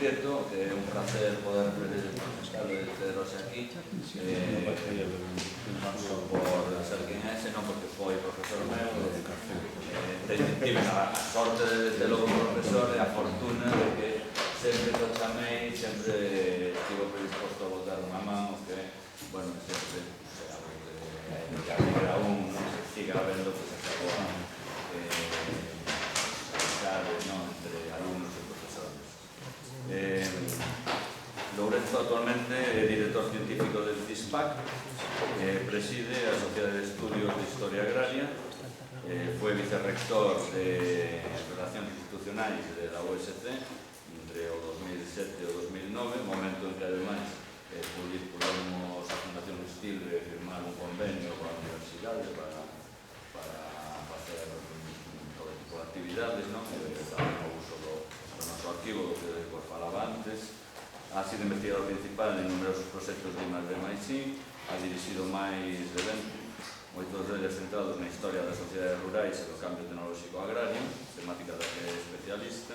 Prieto, que é un placer poder presentarlo e teros aquí, non só por ser quen é, senón porque foi profesor meu, tive a sorte de telo como profesor e a fortuna de que sempre que o chamei, sempre estivo predisposto a botar unha man, o que, bueno, sempre é algo que alegra un, se siga vendo que se acabou a amizade entre alumnos e profesores. Lourenzo actualmente é director científico del CISPAC, preside a Sociedade de Estudios de Historia Agraria, foi vicerrector de Relacións Institucionais de la USC entre o 2007 e o 2009, momento en que ademais pudimos a Fundación Estilbe firmar un convenio coa universidade para facer todo tipo de actividades, tamén o uso do noso arquivo, do que vos falaba antes. Ha sido investigador principal en numerosos proxectos de I+D+I, ha dirixido máis de 20, moitos deles centrados na historia das sociedades rurais e do cambio tecnolóxico agrario, temática da que é especialista.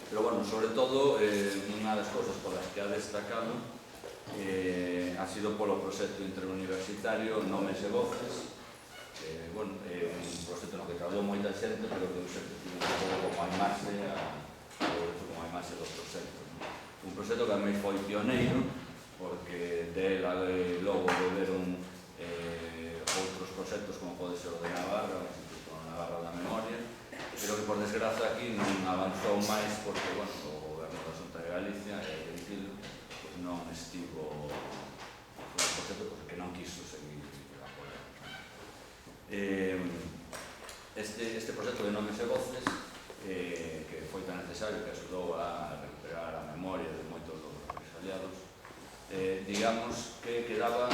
Pero, bueno, sobre todo, unha das cousas polas que ha destacado ha sido polo proxecto interuniversitario Nomes e Voces, bueno, un proxecto no que traballou moita xente, pero que eu sempre tive un pouco como a imaxe dos proxectos. Un proxecto que tamén foi pioneiro, porque dela logo volveron outros proxectos como pode ser o de Navarra, o Instituto Navarra da Memoria, pero que por desgraza aquí non avanzou máis porque, bueno, o goberno da Xunta de Galicia e o Dicil non estivo con o proxecto porque non quiso seguir apoiando. Este proxecto de Nomes e Voces, que foi tan necesario, que axudou a recuperar a memoria de moitos dos represaliados, digamos que quedaba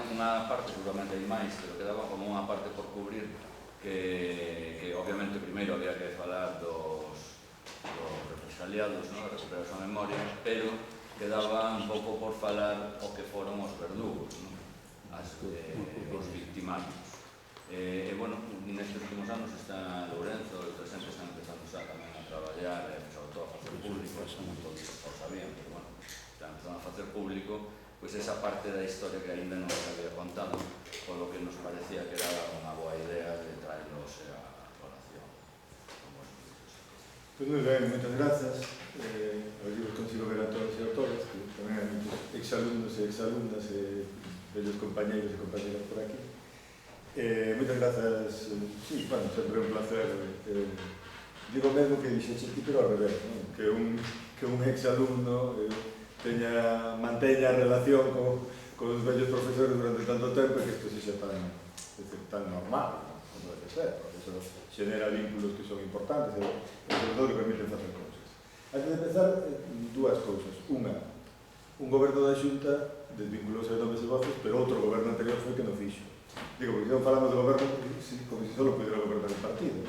unha parte, seguramente hai máis, pero quedaba como unha parte por cubrir que obviamente primeiro había que falar dos represaliados, recuperar a súa memoria, pero quedaba un pouco por falar o que foron os verdugos, os victimarios. Bueno, nestes últimos anos está Lourenzo e outras xentes están empezando xa tamén a traballar, sobre todo a facer público, como todos o sabían, pero bueno, están empezando a facer público pois esa parte da historia que ainda non se había contado, polo que nos parecía que era unha boa idea de traerlos a colación. Pois moi ben, moitas grazas. Eu consigo ver a todos e a todas, que tamén hai moitos exalumnos e exalumnas e bellos compañeiros e compañeras por aquí. Moitas grazas, sí, bueno, sempre é un placer, digo mesmo que dixeche ti, pero ao revés, que un exalumno manteña a relación con os vellos profesores durante tanto tempo e que isto sexa tan normal, como debe ser, porque iso xenera vínculos que son importantes e sobre todo que permiten facer cousas. Antes de empezar, dúas cousas. Unha, un goberno da Xunta desvinculouse de Nomes e Voces, pero outro goberno anterior foi que non fixo. Digo, porque non falamos do goberno como se só pudera gobernar o partido,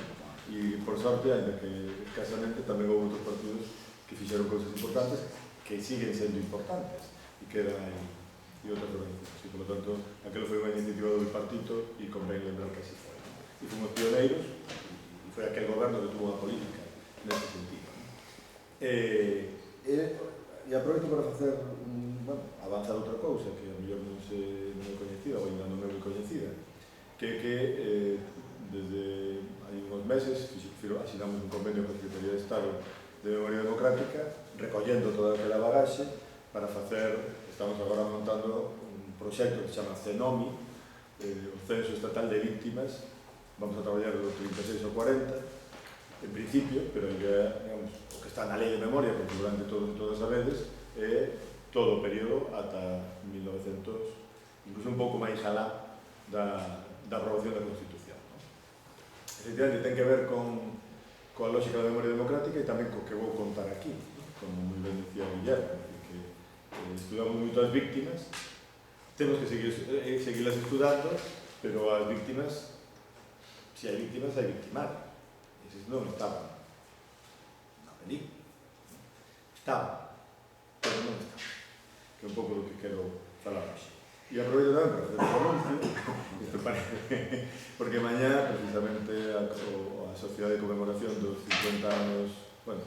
e por sorte, ainda que escasamente, tamén houve outros partidos que fixeron cousas importantes que siguen sendo importantes e quedan aí e outras organizacións, e por lo tanto aquilo foi unha iniciativa do partido e convén lembrar que así foi, e fomos pioneiros e foi aquel goberno que tuvo unha política nesse sentido. E aproveito para facer avanzar outra cousa que a mellor non é coñecida ou ainda non é moi coñecida, que desde hai uns meses asinamos un convenio con a Secretaría de Estado de Memoria Democrática recollendo toda aquela bagaxe para estamos agora montando un proxecto que se chama CENOMI, o Censo Estatal de Víctimas. Vamos a traballar do 36 ao 40 en principio, pero digamos, o que está na Lei de Memoria, porque durante todas as veces é todo o período ata 1900, incluso un pouco máis alá da aprobación da Constitución. Efectivamente, ten que ver coa lógica da memoria democrática e tamén co que vou contar aquí, como moi ben dicía Guillermo, que estudamos moito as víctimas, temos que seguirlas estudando, pero as víctimas, se hai víctimas, hai victimarios. Eses non estaban na película. Estaban, pero non estaban. Que é un pouco do que quero falar hoxe. E aproveito tamén para fazer un anuncio, porque mañá, precisamente, a Sociedade de Conmemoración dos 50 anos, bueno,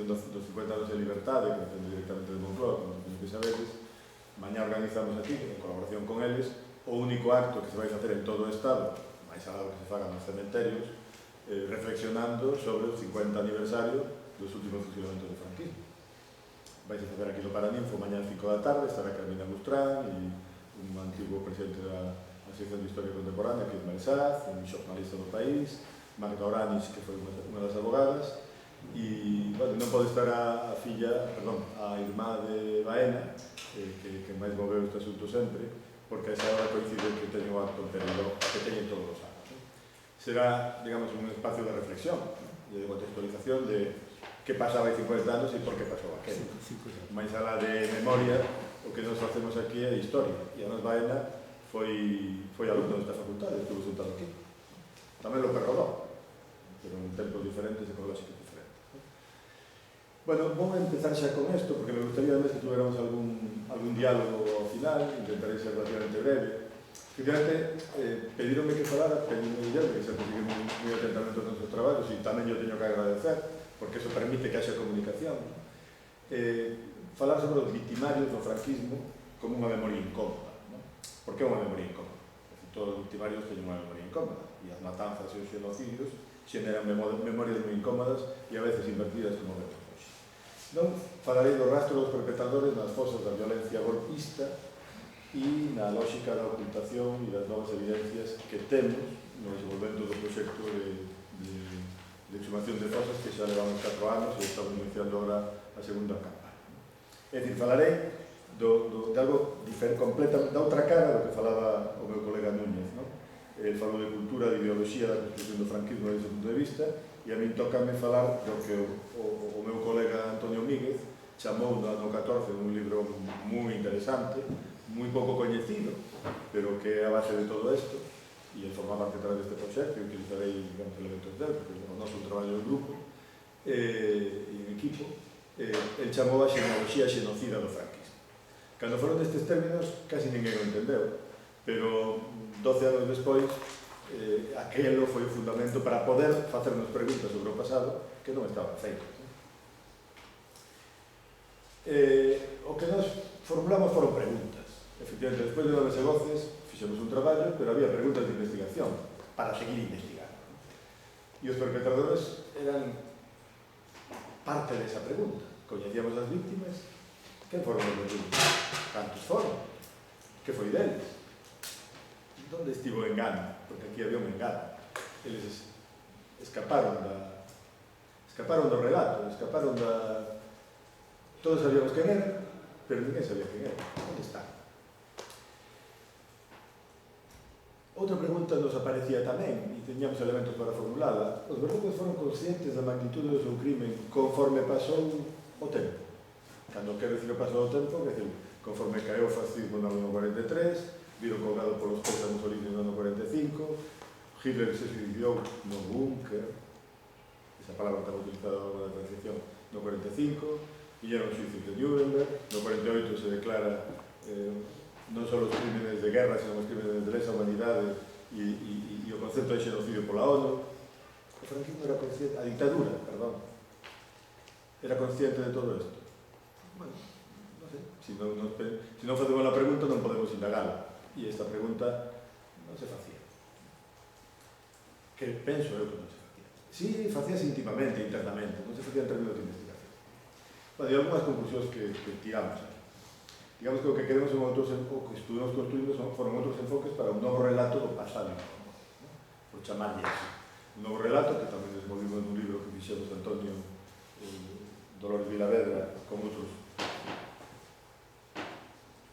función dos 50 anos de liberdade, que depende directamente de Moncloa, como teño que sabedes, mañá organizamos aquí, en colaboración con eles, o único acto que se vai facer en todo o Estado, máis algo que se faga nos cementerios, reflexionando sobre o 50 aniversario dos últimos fusilamentos do franquismo. Vais a facer aquí no Paraninfo mañá a 5 da tarde, estará Carmina Bustrán e un antigo presidente da Asociación de Historia Contemporánea, que é Marsaz, un xornalista do país, Magda Oranis, que foi unha das abogadas, e, bueno, non pode estar a irmá de Baena, que máis moveu este asunto sempre, porque a esa hora coincide que teño o acto periodo que teñen todos os anos. Será, digamos, un espacio de reflexión, de contextualización de que pasaba hai 50 anos e por que pasou aquel. Mais alá de memoria, o que nos facemos aquí é historia, e a nos Baena foi alumno desta facultade, estuvo sentado aquí. Tamén lo perrodó, pero en tempos diferentes e con lógicas diferentes. Bueno, vou empezar xa con isto, porque me gustaría además que tuviéramos algún diálogo ao final, intentaré ser relativamente breve. Efectivamente, pedironme que falara, pedime Guillermo, que sempre sigue moi atentamente os nosos traballos, e tamén yo teño que agradecer, porque eso permite que haxa comunicación. Falar sobre os victimarios do franquismo como unha memoria incómoda. Por que unha memoria incómoda? Todos os victimarios teñen unha memoria incómoda, e as matanzas e os xenocidios xeneran memorias moi incómodas e a veces invertidas como vemos hoxe. Non falarei do rastro dos perpetradores nas fosas da violencia golpista e na lógica da ocultación e das novas evidencias que temos no desenvolvemento do proxecto de exhumación de fosas que xa levamos 4 anos e estamos iniciando agora a segunda campaña. É dicir, falarei de algo completamente, da outra cara do que falaba o meu colega Núñez, non? El falou de cultura, de ideoloxía, da construcción do franquismo desde ese punto de vista, e a min tócame falar do que o meu colega Antonio Míguez chamou no ano 14 un libro moi interesante, moi pouco coñecido, pero que é a base de todo isto, e el forma parte a través deste proxecto, e utilizarei elementos dele, porque o noso traballo de grupo e en equipo, el chamou a xenealoxía xenocida do franquismo. Cando foron destes términos, casi ninguén o entendeu, pero 12 anos despois, aquelo foi o fundamento para poder facernos preguntas sobre o pasado que non estaban feitas. O que nos formulamos foron preguntas. Efectivamente, despois de 9 segoces, fixemos un traballo, pero había preguntas de investigación para seguir investigando. E os perpetradores eran parte desa pregunta. Coñecíamos as víctimas. Quen foron os víctimas? Cantos foron? Que foi deles? Donde estivo o engano? Porque aquí había un engano. Eles escaparon do relato, escaparon da... Todos sabíamos quen era, pero ninguén sabía quen era. Onde está? Outra pregunta nos aparecía tamén, e teñamos elementos para formulala. Os verdugos foron conscientes da magnitude do seu crimen conforme pasou o tempo. Cando quero dicir que pasou o tempo, que conforme caeu o fascismo no ano 43, viron colgado polos pés a Mussolini no ano 45, Hitler se suicidou no búnker, esa palabra estaba utilizada na transición, no 45, viñeron os xuicios de Nuremberg, no 48 se declara non só os crímenes de guerra, sino os crímenes de lesa humanidade e o concepto de xenocidio pola ONU. O franquismo era consciente, a dictadura, perdón, era consciente de todo isto. Bueno, non sei, se non facemos a pregunta non podemos indagala. E esta pregunta non se facía. Que penso eu que non se facía. Si, facíase íntimamente, internamente, non se facía en términos de investigación. Bueno, e algunhas conclusións que tiramos aí. Digamos que o que queremos son outros, o que estuvimos construindo foron outros enfoques para un novo relato do pasado, por chamarlle así. Un novo relato que tamén desenvolvimos nun libro que fixemos Antonio Dolores Vilavedra con outros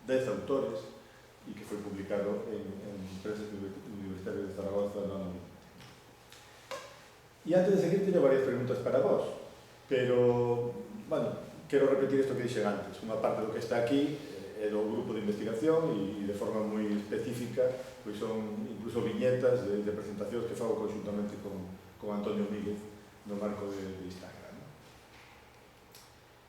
10 autores, e que foi publicado en Empresas Universitarias de Zaragoza no ano 20. E antes de seguir, teño varias preguntas para vos, pero, bueno, quero repetir isto que dixen antes. Unha parte do que está aquí é do grupo de investigación e de forma moi específica, pois son incluso viñetas de presentacións que fago conjuntamente con Antonio Míguez no marco de Instagram.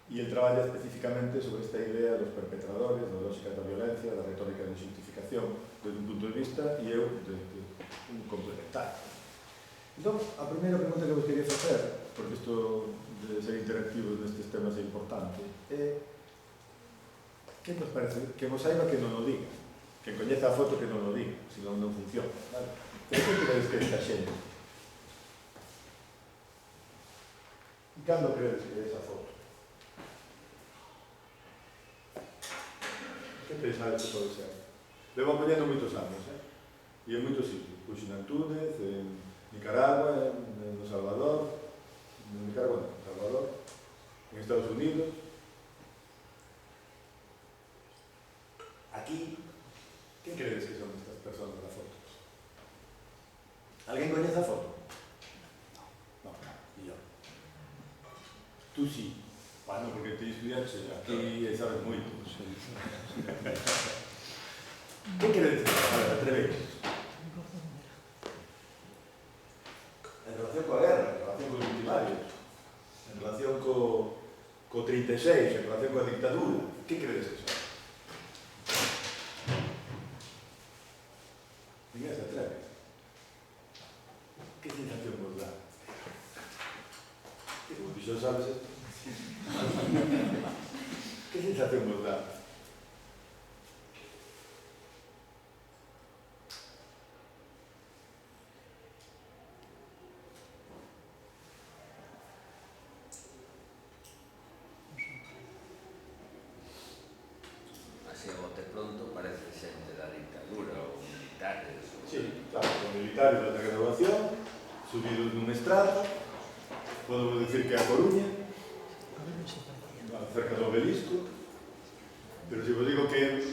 E el traballa especificamente sobre esta idea dos perpetradores, das lógicas da violencia, da retórica de xustificación desde un punto de vista e eu desde un complementario. Entón, a primeira pregunta que vos quería facer porque isto de ser interactivos nestes temas é importante, é que nos parece que vos saiba que non o diga, que coñeza a foto que non o diga, senón non funciona, vale? Pero que crees que esta xente? E cando crees que é esa foto? Que pensades que pode ser? Levo apoiando moitos anos, e en moitos sitios. Puxo en Túnez, en Nicaragua, en Salvador, en Nicaragua, en Salvador, en Estados Unidos. Aquí, que crees que son estas persoas da foto? Alguén coñece a foto? No, e yo. Tú sí. Bueno, porque te estudiaste aquí e sabes moito. Que queres decir? A ver, atreveis. En relación coa guerra, en relación cos victimarios, en relación co 36, en relación coa dictadura, que crees que son? Ninguén se atreve. Que sensación vos dá? Que como ti xa sabes esto? Que sensación vos dá? Así a bote pronto parece xente da dictadura ou militares. Sí, claro, os militares da renovación, subidos nun estrado, podemos decir que a Coruña, cerca do obelisco, pero se vos digo que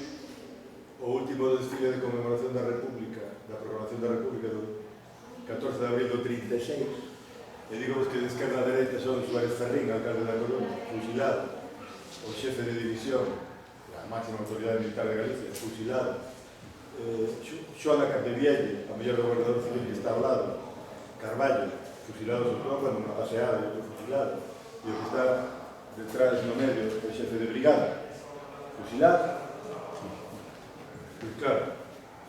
o último desfile de conmemoración da República, da proclamación da República do 14 de abril do 36, e digo que de esquerda a dereita son Suárez Ferrín, alcalde da Coruña, fusilado, o xefe de división, a máxima autoridade militar de Galicia, fusilado, Xoana Capdevielle, a mellor gobernador civil que está ao lado, Carballo, fusilado sobre todo cando unha baseada e outro fusilado, e o que está detrás no medio, o xefe de brigada, fusilado. Pues claro,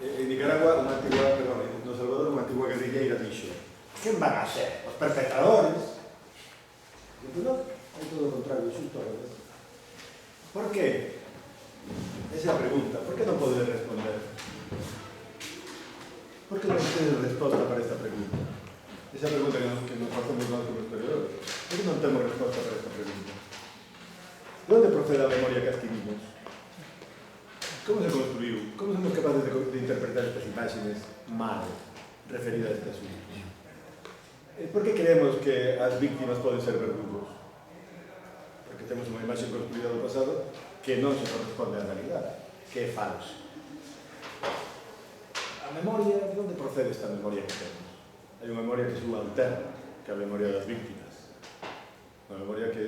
en Nicaragua, no Salvador, unha antigua guerrilleira dixo: quen van a ser? Os perpetradores? E pues non, é todo o contrario, xusto ao revés. Por que? Esa é a pregunta. Por que non podes responder? Por que non tedes resposta para esta pregunta? Esa pregunta que nos facemos nós como historiadores. Por que non temos resposta para esta pregunta? De onde procede a memoria que adquirimos? Como se construiu? Como somos capaces de interpretar estas imágenes mal referidas a este asunto? Por que creemos que as víctimas poden ser verdugos? Porque temos unha imaxe construída do pasado que non se corresponde á realidade, que é falso. A memoria, de onde procede esta memoria que temos? Hai unha memoria que é subalterna, que é a memoria das víctimas. Unha memoria que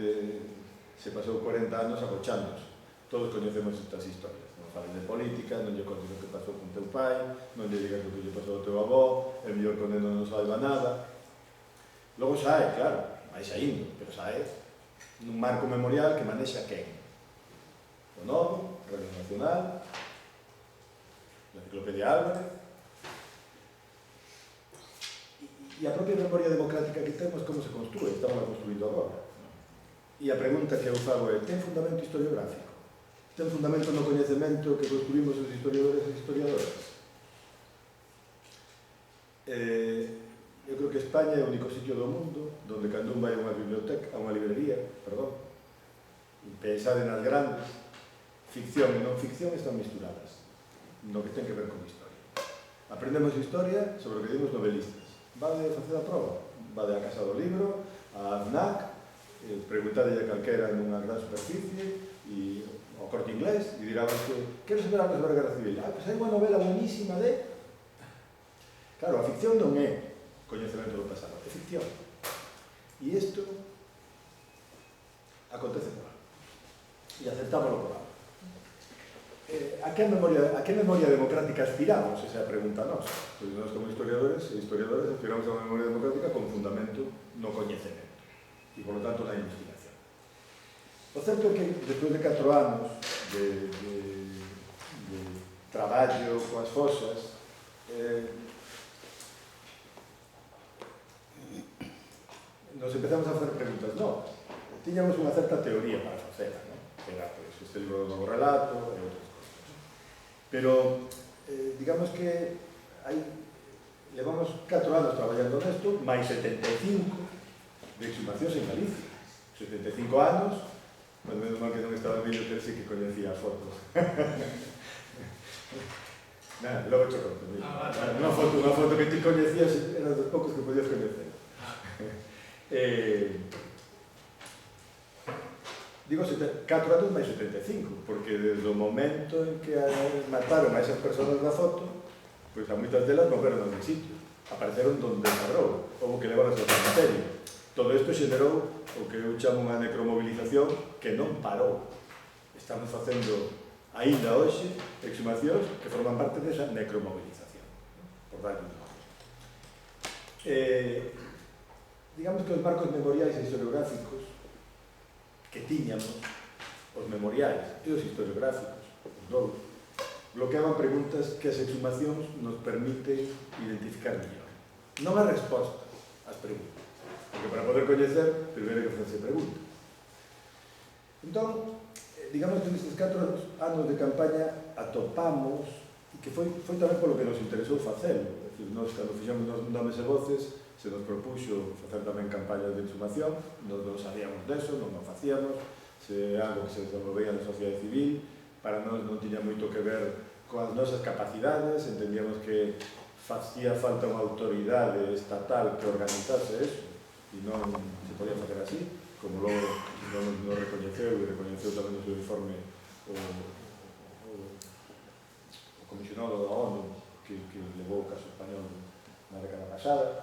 se pasou 40 anos agochándose. Todos coñecemos estas historias. Non fales de política, non lle contes o que pasou con teu pai, non lle digas o que lle pasou ao teu avó, el mellor con non salva nada. Logo sae, claro, vai saindo, pero sae nun marco memorial que manexa quen? O Novo, Radio Nacional, la Enciclopedia Álvarez. E a propia memoria democrática que temos, como se construe? Estamos a construindo agora. E a pregunta que eu fago é: ten fundamento historiográfico? Ten fundamento no coñecemento que construímos os historiadores e historiadoras? Eu creo que España é o único sitio do mundo donde cando un vai a unha biblioteca, a unha librería, perdón, e pensade nas grandes, ficción e non ficción están misturadas no que ten que ver con historia. Aprendemos historia sobre o que dimos novelistas. Vade facer a prova, vade a Casa do Libro, a AFNAC, preguntade a calquera nunha gran superficie e ao Corte Inglés e dirá que quero saber algo sobre a Guerra Civil. Pois hai unha novela buenísima de... Claro, a ficción non é coñecemento do pasado, é ficción. E isto acontece por algo. E aceptámoslo por algo. A que memoria democrática aspiramos? Esa é a pregunta nosa. Pois nós como historiadores e historiadoras aspiramos a unha memoria democrática con fundamento no coñecemento e, por lo tanto, na investigación. O certo é que, despois de 4 anos de traballo coas fosas, nos empezamos a facer preguntas. No, tiñamos unha certa teoría para facela, non? Era, pois, este libro do novo relato e outras cosas. Pero, digamos que levamos 4 anos traballando nesto, máis 75 de exhumacións en Galicia. 75 anos, mas menos mal que non estaba en medio que sí que coñecía as fotos. Nada, logo cho conto. Unha foto que ti coñecías era dos poucos que podías coñecer. Digo 4 anos máis 75, porque desde o momento en que mataron a esas persoas da foto, pois a moitas delas volveron ao sitio, apareceron donde parou, houve que levar ao cementerio. Todo isto xenerou o que eu chamo unha necromovilización que non parou. Estamos facendo, aínda hoxe, exhumacións que forman parte desa necromovilización, por darlle un nome. Digamos que os marcos memoriais e historiográficos que tiñamos, os memoriais e os historiográficos, os dous, bloqueaban preguntas que as exhumacións nos permiten identificar mellor. Non a resposta ás preguntas, porque para poder coñecer, primeiro hai que facerse preguntas. Entón, digamos que nestes 4 anos de campaña atopamos, e que foi tamén polo que nos interesou facelo. É dicir, nós, cando fixamos nos Nomes e Voces, se nos propuxo facer tamén campañas de exhumación, nós non sabíamos deso, non o facíamos, se algo que se desenvolvía na sociedade civil, para nós non tiña moito que ver coas nosas capacidades, entendíamos que facía falta unha autoridade estatal que organizase eso, e non se podía facer así, como logo non recoñeceu, e recoñeceu tamén no seu informe o comisionado da ONU que levou o caso español na década pasada.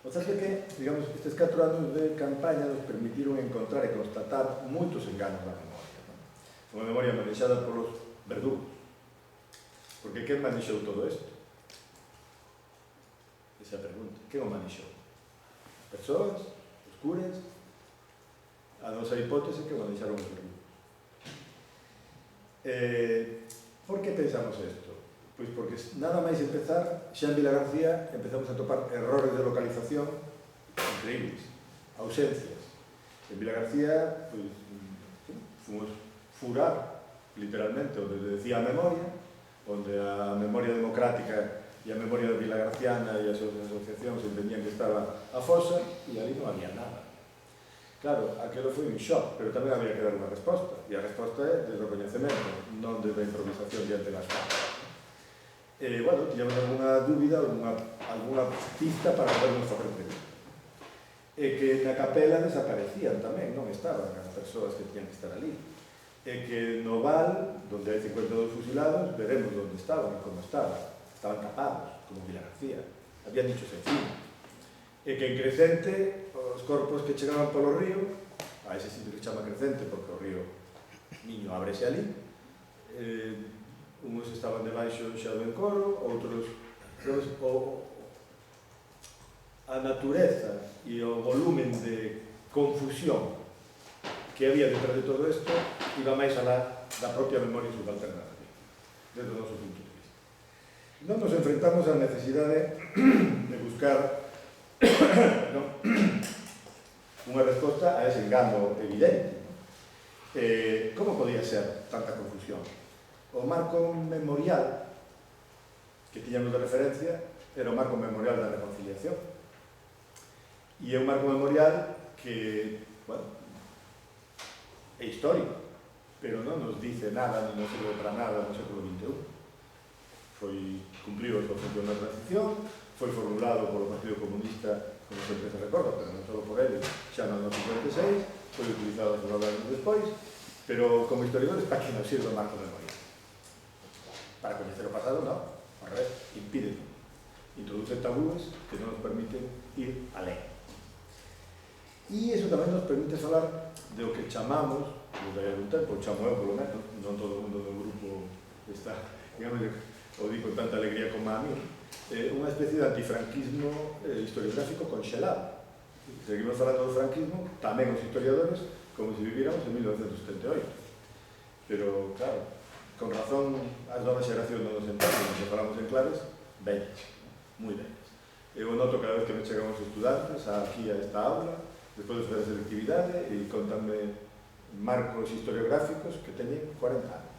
O certo é que, digamos, estes 4 anos de campaña nos permitiron encontrar e constatar moitos enganos na memoria. Unha memoria manexada polos verdugos. Porque quen manexou todo isto? Esa é a pregunta. Quen o manexou? As persoas? Os cures? A nosa hipótese que o manexaron os verdugos. Por que pensamos isto? Pois porque nada máis empezar, xa en Vilagarcía empezamos a topar errores de localización increíbles, ausencias. En Vilagarcía, pois, fomos furar, literalmente, onde decía a memoria, onde a memoria democrática e a memoria vilagarciana e as asociacións entendían que estaba a fosa, e ali non había nada. Claro, aquilo foi un shock, pero tamén había que dar unha resposta, e a resposta é de recoñecemento, non de improvisación diante das cámaras. Bueno, tiñamos alguna dúbida, alguna pista para podernos facer preguntas. E que na capela desaparecían tamén, non estaban as persoas que tiñan que estar ali. E que no Val, onde hai 52 fusilados, veremos onde estaban e como estaban. Estaban tapados, como Vilagarcía. Habían dicho encima. E que en Crecente, os corpos que chegaban polo río, a ese sitio que chama Crecente, porque o río Miño ábrese ali, uns estaban debaixo xa do encoro, outros a natureza e o volumen de confusión que había detrás de todo isto iba máis alá da propia memoria subalterna desde o noso punto de vista. Non nos enfrentamos á necesidade de buscar unha resposta a ese engano evidente. Como podía ser tanta confusión? O marco memorial que tiñamos de referencia era o marco memorial da reconciliación. E é un marco memorial que, bueno, é histórico, pero non nos dice nada, non nos sirve para nada no século XXI. Cumpliu a súa función na transición, foi formulado polo Partido Comunista, como sempre se recorda, pero non só por ele, xa no ano 56, foi utilizado por anos despois, pero como historiadores, para que nos sirve o marco memorial? Para coñecer o pasado, non. Ao revés, impide. Introduce tabúes que non nos permiten ir alén. E iso tamén nos permite falar de o que chamamos, desde un tempo, chamo eu polo menos, non todo o mundo do grupo está, digamos, o digo con tanta alegría como a mí, unha especie de antifranquismo historiográfico conxelado. Seguimos falando do franquismo, tamén os historiadores, como se viviéramos en 1978. Pero, claro, con razón, as novas xeracións non nos entenden, nos falamos en claves bellas, moi bellas. Eu noto cada vez que me chegan os estudantes aquí a esta aula, despois de fazer a selectividade, e contanme marcos historiográficos que teñen 40 anos.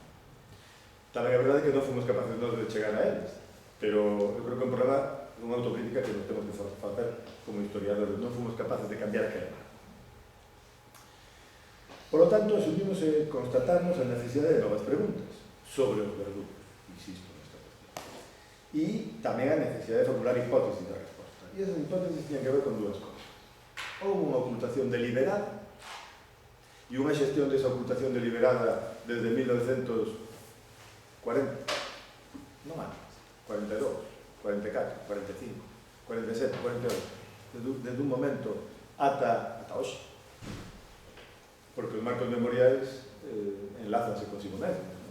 Tamén é verdade que non fomos capaces nós de chegar a eles, pero eu creo que é un problema, unha autocrítica que nos temos que facer como historiadores. Non fomos capaces de cambiar aquele marco. Por lo tanto, asumimos e constatamos a necesidade de novas preguntas sobre os verdugos, insisto nesta cuestión. E tamén a necesidade de formular hipótesis de resposta. E esas hipótesis tiñan que ver con dúas cosas. Houve unha ocultación deliberada e unha xestión desa ocultación deliberada desde 1940, non antes, 42, 44, 45, 47, 48, desde un momento ata hoxe. Porque os marcos memoriais enlázanse consigo mesmo, non?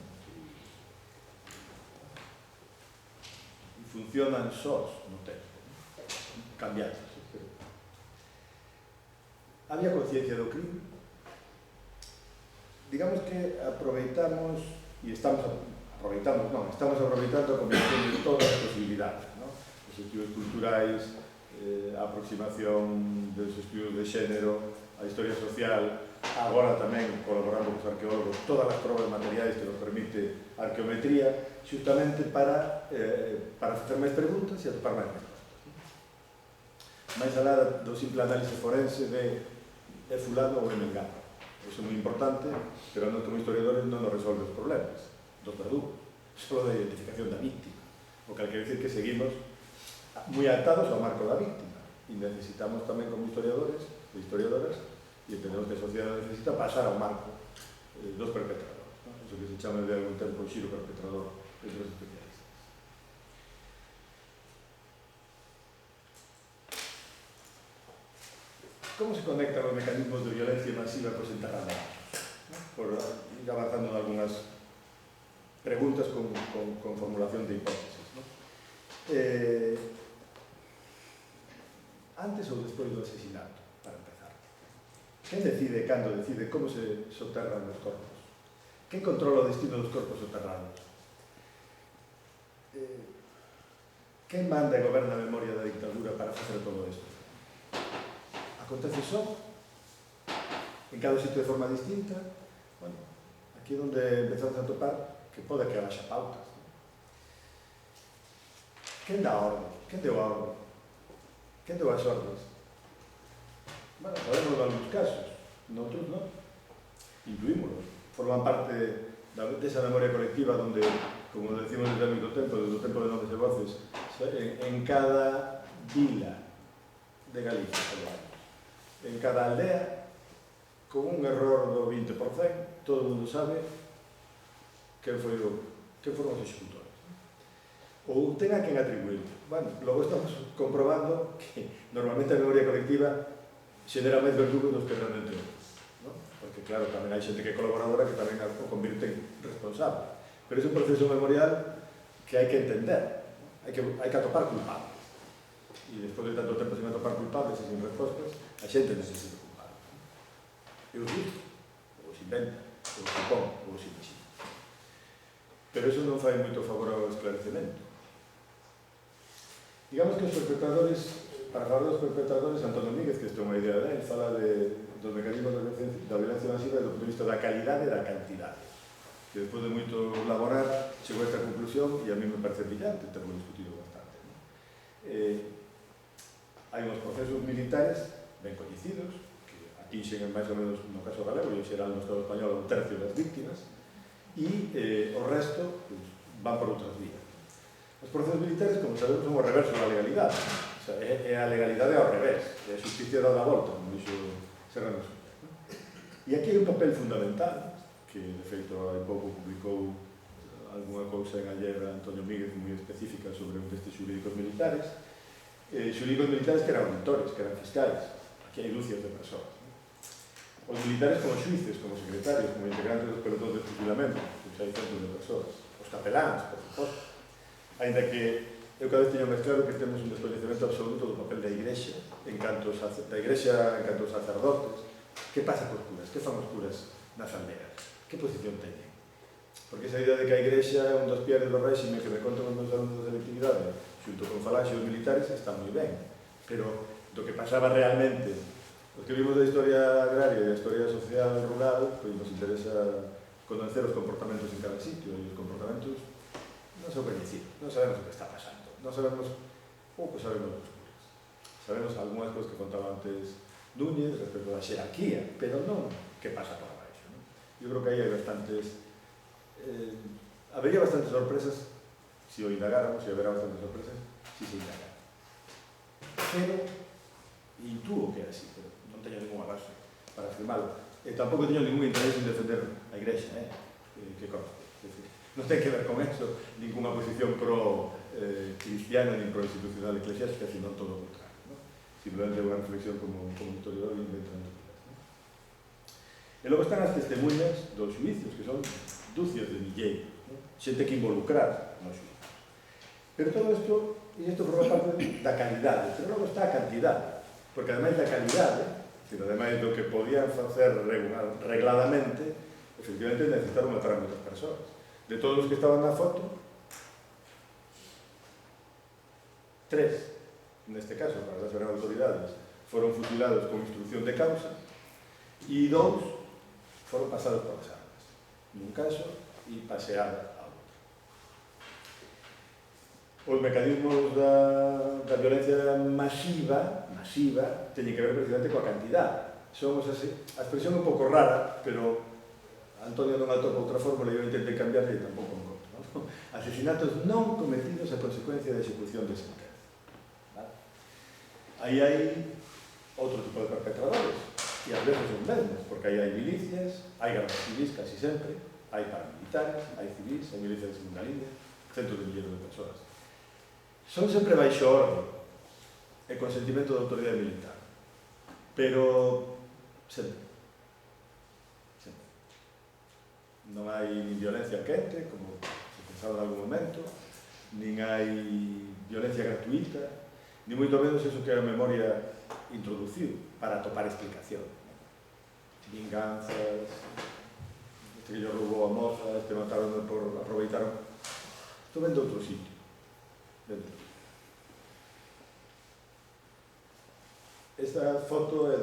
E funcionan sós no tempo, cambiados. Había conciencia do crime. Digamos que aproveitamos, e estamos aproveitando a combinación de todas as posibilidades, non? Os estudios culturais, a aproximación dos estudios de xénero, a historia social, agora tamén colaborando cos arqueólogos, todas as probas materiais que nos permite a arqueometría, xustamente para facer máis preguntas e atopar máis respostas. Máis alá do simple análise forense de é fulano ou é mengano. Iso é moi importante, pero nós como historiadores non nos resolve os problemas dos verdugos, só da identificación da víctima, o que quer decir que seguimos moi atados ao marco da víctima, e necesitamos tamén como historiadores e historiadoras, e entendemos que a sociedade necesita pasar ao marco dos perpetradores, ¿no? Eso que se chama de algún tempo o xiro perpetrador entre os especialistas. Como se conectan os mecanismos de violencia masiva cos enterramentos? Por ir avanzando en algunhas preguntas con formulación de hipótesis, ¿no? Antes ou despois do asesinato, para empezar. Quen decide, cando decide, como se soterran os corpos? Quen controla o destino dos corpos soterrados? Quen manda e goberna a memoria da dictadura para facer todo isto? Acontece só? En cada sitio de forma distinta? Bueno, aquí é onde empezamos a topar que pode que haxa pautas. Quen dá a orde? Quen deu a orde? Quen deu as ordes? Bueno, sabemos de algúns casos, noutros non. Intuímoslos. Forman parte desa memoria colectiva onde, como decimos desde moito tempo, desde o tempo de Nomes e Voces, en cada vila de Galicia, por exemplo, en cada aldea, con un error do 20%, todo o mundo sabe quen foron os executores. Ou ten a quen atribuir. Bueno, logo estamos comprobando que normalmente a memoria colectiva xenera máis verdugos dos que realmente outros, ¿no? Porque claro, tamén hai xente que é colaboradora que tamén o convirte en responsable. Pero é un proceso memorial que hai que entender, ¿no? Hai que atopar culpables. E despois de tanto tempo sin atopar culpables e sin respostas, a xente necesita culpables. E os diz, ou os inventa, ou os supón, ou os imagina. Pero eso non fai moito favor ao esclarecemento. Digamos que os perpetradores, para falar dos perpetradores, Antonio Míguez, que isto é unha idea dele, fala dos mecanismos da violencia masiva desde o punto de vista da calidade e da cantidade. Que despois de moito elaborar, chegou a esta conclusión e a mí me parece brillante, termo discutido bastante, ¿no? Hai uns procesos militares ben coñecidos, que atinxen máis ou menos, no caso galego e en xeral no Estado español, un tercio das víctimas, e o resto pues, van por outras vías. Os procesos militares, como sabemos, son o reverso da legalidade. O sea, é a legalidade ao revés, é a justicia dada a volta, como dixo Serrano Suter, ¿no? E aquí hai un papel fundamental, que de feito hai pouco publicou alguna cousa en ayer Antonio Míguez moi específica sobre un destes xurídicos militares, xurídicos militares que eran auditores, que eran fiscais. Aquí hai lucias de persoas, ¿no? Os militares como xuíces, como secretarios, como integrantes dos pelotões de fusilamento, que hai centros de persoas. Os capeláns, por suposto. Ainda que eu cada vez teño máis claro que temos un descoñecemento absoluto do papel da Igrexa en canto aos sacerdotes. Que pasa cos curas? Que fan os curas nas aldeas? Que posición teñen? Porque esa idea de que a Igrexa é un dos piares do réxime que me contan os meus alumnos de selectividade xunto con falanxe dos militares, está moi ben, pero do que pasaba realmente, os que vimos da historia agraria e da historia social rural, pois nos interesa conocer os comportamentos en cada sitio, e os comportamentos non son coñecidos, non sabemos o que está pasando, non sabemos, pouco sabemos dos curas. Sabemos algunhas cousas que contaba antes Núñez respecto da xerarquía, pero non que pasa por abaixo, non? Eu creo que aí hai bastantes, habería bastantes sorpresas se o indagáramos, se haberá bastantes sorpresas se se indagara. Pero, intuo que é así, pero non teño ninguna base para afirmarlo. E tampouco teño ningún interés en defender a Igrexa, que conste. Non ten que ver con eso, ninguna posición pro-cristiana ni pro-institucional eclesiástica, sino todo o contrario, ¿no? Simplemente unha reflexión como historiador inventando cosas, ¿no? E logo están as testemunhas dos xuicios, que son dúcias de milleiros, ¿no? Xente que involucrar nos xuicios. Pero todo isto, e isto forma parte da calidade, pero logo está a cantidade, porque ademais da calidade, ademais do que podían facer regladamente, efectivamente necesitaron matar a moitas persoas. De todos os que estaban na foto, 3, neste caso, para as autoridades, foron fusilados con instrucción de causa e 2 foron pasados por as armas, nun caso, e paseada a outro. Os mecanismos da violencia masiva teñen que ver precisamente coa cantidade. Somos así, a expresión é un pouco rara, pero Antonio non atopa outra fórmula e eu intentei cambiar e tampouco encontro, non? Asesinatos non cometidos a consecuencia de execución de sentencia. ¿Vale? Aí hai outro tipo de perpetradores, e ás veces son mesmos, porque aí hai milicias, hai gardas civis casi sempre, hai paramilitares, hai civis, hai milicias de segunda línea, centos de millóns de persoas. Son sempre baixo orden e consentimento da autoridade militar, pero sempre. Non hai nin violencia quente, como se pensaba en algún momento, nin hai violencia gratuita, ni moito menos eso que a memoria introduciu para topar explicación. Vinganzas, este que lle roubou a moza, este mataron por aproveitaron. Isto ven de outro sitio. Esta foto é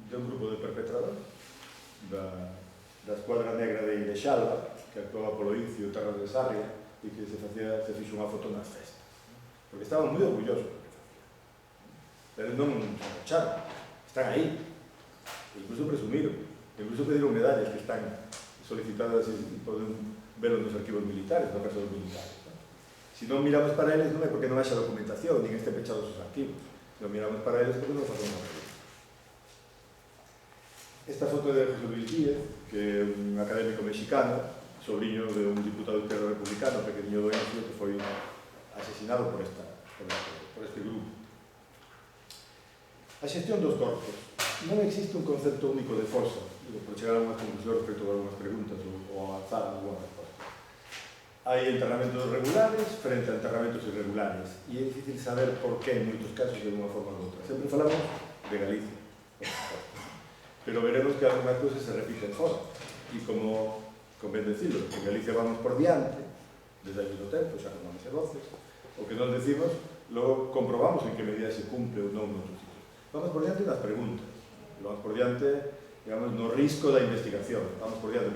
de un grupo de perpetradores da Escuadra Negra de Irexalba, que actuaba polo Incio, Terras de Sarria, e que se fixo unha foto nas festas. Porque estaban moi orgullosos do que facían. Pero non se agocharon, están aí. E incluso presumiron, incluso pediron medallas que están solicitadas e poden verlo nos arquivos militares, no caso dos militares. Se non miramos para eles non é porque non haxa documentación, nin este pechados os arquivos. Se non miramos para eles porque non facemos unha pregunta. Esta foto de José Luis Díez, que é un académico mexicano, sobrinho de un diputado interno republicano, pequeniño do Encio, que foi asesinado por este grupo. A xestión dos corpos. Non existe un concepto único de fosa, por chegar a unha conclusión respecto a algunhas preguntas ou avanzar algunha resposta. Hai enterramentos regulares frente a enterramentos irregulares, e é difícil saber por qué en moitos casos de unha forma ou outra. Sempre falamos de Galicia, pero veremos que algunhas cousas se repiten fora. E como convén decirlo, en Galicia vamos por diante, desde hai moito tempo, xa non vamos a voces, o que nos decimos, logo comprobamos en que medida se cumple ou non noutros sitios. Vamos por diante das preguntas, vamos por diante, digamos, no risco da investigación, vamos por diante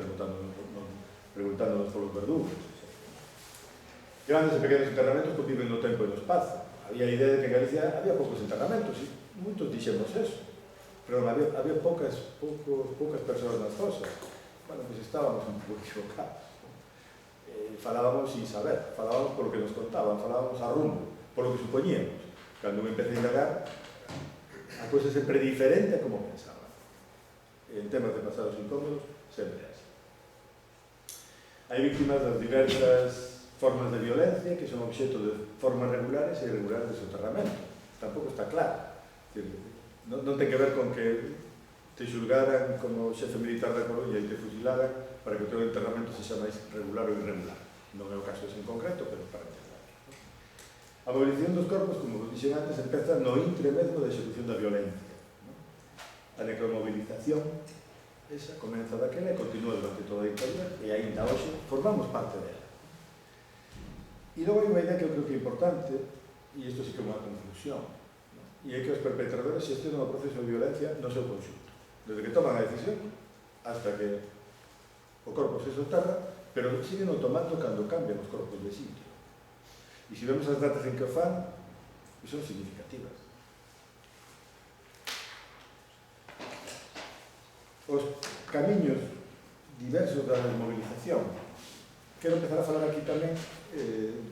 preguntándonos polos verdugos. Grandes e pequenos enterramentos conviven no tempo e no espazo. Había a idea de que en Galicia había poucos enterramentos, e moitos dixemos eso. Pero había poucas persoas nas fosas. Bueno, pues estábamos un pouco equivocados. Falábamos sin saber, falábamos por lo que nos contaban, falábamos a rumbo, por lo que supoñíamos. Cando me empecé a indagar, a cousa sempre diferente a como pensaba. En temas de pasados incómodos, sempre así. Hai víctimas das diversas formas de violencia que son obxeto de formas regulares e irregulares de soterramento. Tampouco está claro. Non ten que ver con que te xulgaran como xefe militar da Coruña e te fusilaran para que o teu enterramento sexa máis regular ou irregular. Non é o caso ese en concreto, pero para entender. A movilización dos corpos, como vos dixen antes, empeza no intre mesmo da execución da violencia. A necromovilización, esa comeza daquela e continúa durante toda a dictadura e aínda hoxe formamos parte dela. E logo hai unha idea que eu creo que é importante, e isto sí que é unha conclusión, ¿no? E é que os perpetradores xestionan o proceso de violencia no seu conxunto, desde que toman a decisión hasta que o corpo se soterra, pero siguen o tomando cando cambian os corpos de sitio. E se vemos as datas en que o fan, son significativas. Os camiños diversos da desmovilización. Quero empezar a falar aquí tamén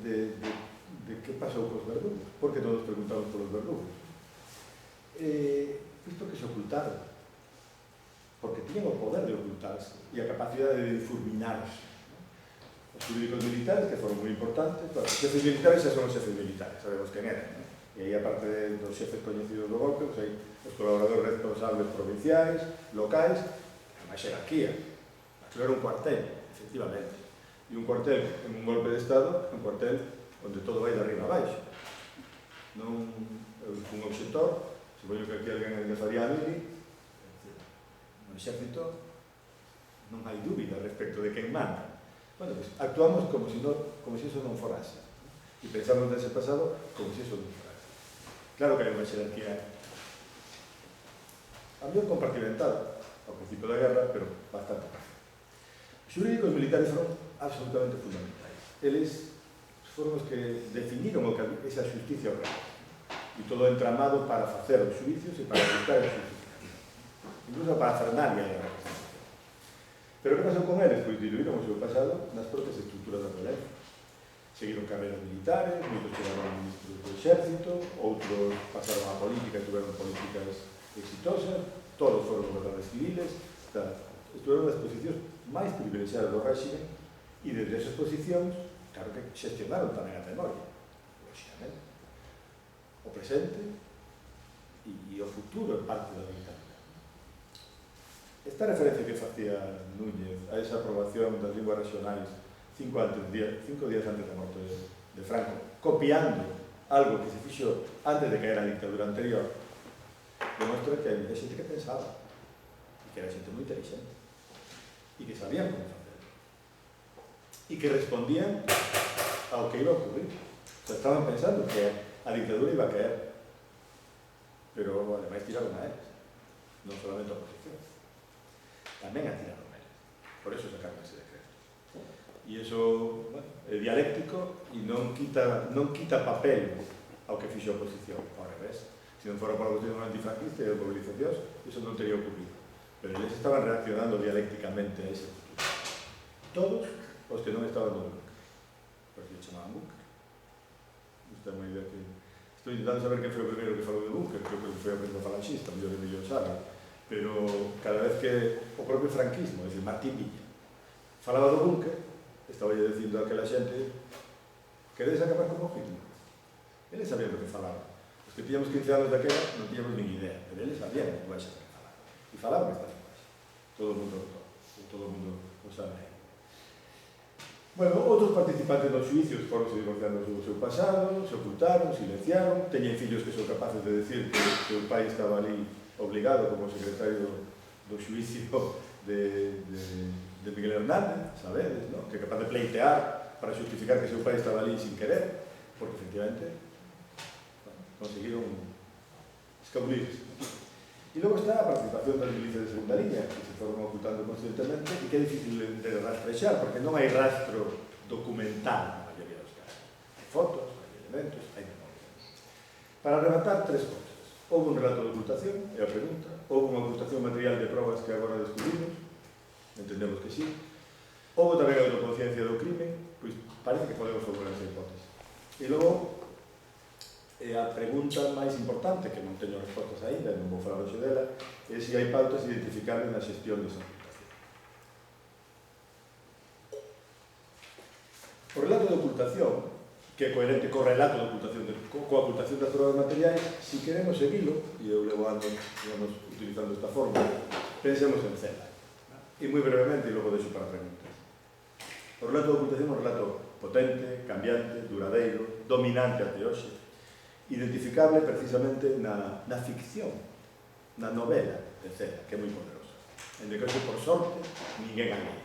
de que pasou cos verdugos, porque todos preguntamos polos verdugos. Isto que se ocultaron, porque tiñen o poder de ocultarse e a capacidade de difuminarse. Os jurídicos militares, que foron moi importantes, os xefes militares xa son os xefes militares, sabemos quen eran, ¿no? E aí, aparte dos xefes coñecidos do golpe, pues, hai os colaboradores responsables provinciais, locais, a máis xerarquía. Aquilo era un cuartel, efectivamente. E un cuartel en un golpe de Estado, un cuartel onde todo vai de arriba a baixo. Non un obxector, supoño que aquí alguén de faría a Mili, no exército non hai dúbida respecto de quen manda. Bueno, pues actuamos como si eso non forase. E pensamos nese pasado como si eso non forase. Claro que hai unha xerarquía a mellor compartimentada ao principio da guerra, pero bastante fácil. Os xurídicos militares foron absolutamente fundamentais. Eles foron os que definiron o que esa justicia real e todo o entramado para facer os xuicios e para buscar a justicia, incluso para frenar a guerra. Pero que pasou con eles? Pois diluíron o seu pasado nas propias estruturas da violencia. Seguiron carreiras militares, moitos chegaron a ministros do exército, outros pasaron á política e tuveron políticas exitosas, todos foron gobernadores civiles, estuveron nas posicións máis privilexiadas do régimen e desde esas posicións, claro que xestionaron tamén a memoria, lógicamente, o presente e o futuro en parte da dictadura. Esta referencia que facía Núñez a esa aprobación das linguas regionais 5 días antes da morte de Franco, copiando algo que se fixo antes de caer a dictadura anterior, demostra que hai xente que pensaba e que era xente moi inteligente e que sabían como facer e que respondían ao que iba a ocurrir. O sea, estaban pensando que a dictadura iba a caer, pero ademais tiraron a eles, non solamente a oposición, tamén a tiraron a eles, por eso sacaron ese decreto. E iso, bueno, é dialéctico e non quita papel ao que fixo a oposición, ao revés. Se non fora para a oposición antifranquista e as movilizacións, iso non teria ocurrido. Pero eles estaban reaccionando dialécticamente a ese futuro. Todos os que non estaban no búnker, porque o chamaban búnker. Esta é unha idea que... Estou intentando saber quen foi o primeiro que falou de búnker, creo que foi o primeiro falanxista, mellor sabe, pero cada vez que o propio franquismo, é dicir, Martín Villa, falaba do búnker, estaba dicindo a aquela xente: queredes acabar como Hitler? Eles sabían do que falaban. Os que tíamos 15 anos daquela non tíamos nin idea, pero eles sabían o linguaxe do que falaban. E falaban esta linguaxe. Todo o mundo o sabe. Bueno, outros participantes nos xuicios foron se divorciando do seu pasado, se ocultaron, silenciaron, teñen fillos que son capaces de decir que o pai estaba ali obligado como secretario do xuicio de Miguel Hernández, sabedes, ¿no? Que é capaz de pleitear para justificar que seu pai estaba ali sin querer, porque efectivamente, bueno, conseguiron escabullirse. E logo está a participación das milicias de segunda línea, que se foron ocultando conscientemente e que é difícil de rastrexar, porque non hai rastro documental na maioría dos casos. Hai fotos, hai elementos, hai memoria. Para rematar, tres cousas. Houve un relato de ocultación, é a pregunta. Houve unha ocultación material de probas que agora descubrimos, entendemos que sí. Houve tamén a autoconciencia do crime, pois parece que podemos formular esa hipótese. E logo, a pregunta máis importante, que non teño respostas aínda, non vou falar hoxe dela, é se hai pautas identificables na xestión desa ocultación. O relato de ocultación, que é coherente co relato de ocultación, coa ocultación das probas materiais, se queremos seguilo, e eu levo ando, digamos, utilizando esta forma, pensemos en Cela. E moi brevemente, e logo deixo para preguntas. O relato de ocultación é un relato potente, cambiante, duradeiro, dominante até hoxe, identificable precisamente na ficción, na novela de Cela, que é moi poderosa. En de que hoxe, por sorte, ninguén a lei.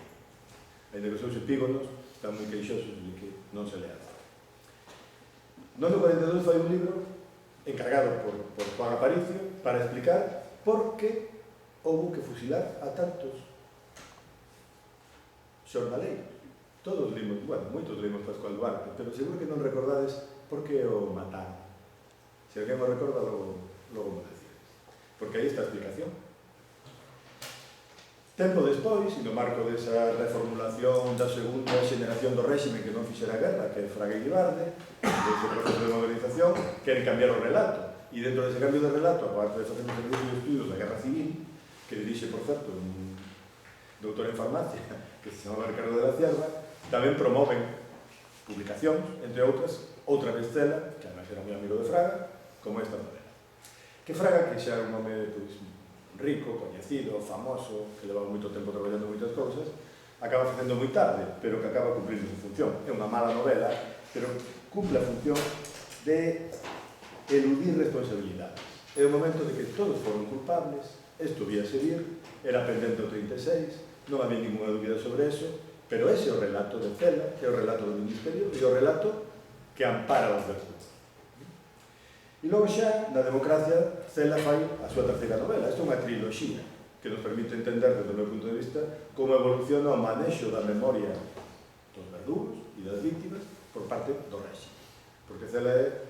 En de que os seus epígonos están moi queixosos de que non se lea. No 42 foi un libro encargado por Juan Aparicio para explicar por que houve que fusilar a tantos xornaleiros. Todos limos, bueno, moitos limos Pascual Duarte, pero seguro que non recordades por que o mataron. Se alguén o recorda, logo me decides. Porque aí está a explicación. Tempo despois, e no marco desa reformulación da segunda xeneración do réxime que non fixera guerra, que é Fraga e Guibarde, dese proceso de modernización, queren cambiar o relato. E dentro dese cambio de relato, aparte de facer un servicio de estudios da Guerra Civil, que dirixe, por certo, un doutor en farmacia, que se chama Ricardo de la Cierva, tamén promoven publicacións, entre outras, outra bestela, que además era moi amigo de Fraga, como esta novela. Que Fraga, que xa era un home rico, coñecido, famoso, que levaba moito tempo traballando moitas cousas, acaba facendo moi tarde, pero que acaba cumplindo a función. É unha mala novela, pero cumple a función de eludir responsabilidades. É o momento de que todos foron culpables, isto vía seguir, era pendente o 36, non había ninguna dúbida sobre eso, pero ese é o relato de Cela, é o relato do Ministerio, e o relato que ampara os verdugos. E logo xa, na democracia, Cela fai a súa terceira novela. Isto é unha triloxía que nos permite entender, desde o meu punto de vista, como evoluciona o manexo da memoria dos verdugos e das víctimas por parte do réxime. Porque Cela é